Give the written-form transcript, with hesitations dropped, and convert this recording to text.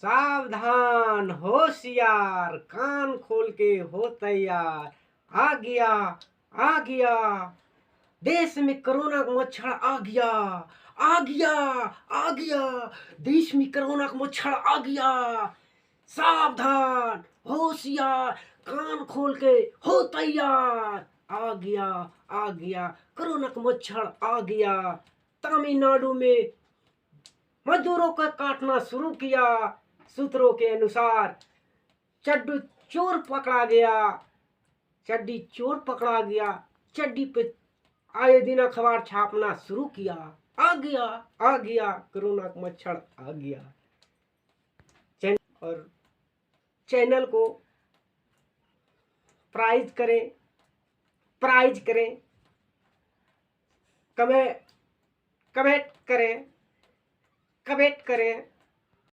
सावधान होशियार कान खोल के हो तैयार। आ गया आ गया, देश में कोरोना का मच्छर आ गया। आ गया आ गया, देश में कोरोना का मच्छर आ गया। सावधान होशियार कान खोल के हो तैयार। आ गया आ गया, कोरोना का मच्छर आ गया। तमिलनाडु में मजदूरों का काटना शुरू किया। सूत्रों के अनुसार चड्डी चोर पकड़ा गया। चड्डी चोर पकड़ा गया। चड्डी पे आए दिन अखबार छापना शुरू किया। आ गया कोरोना का मच्छर आ गया। और चैनल को प्राइज करें, कमेंट करें,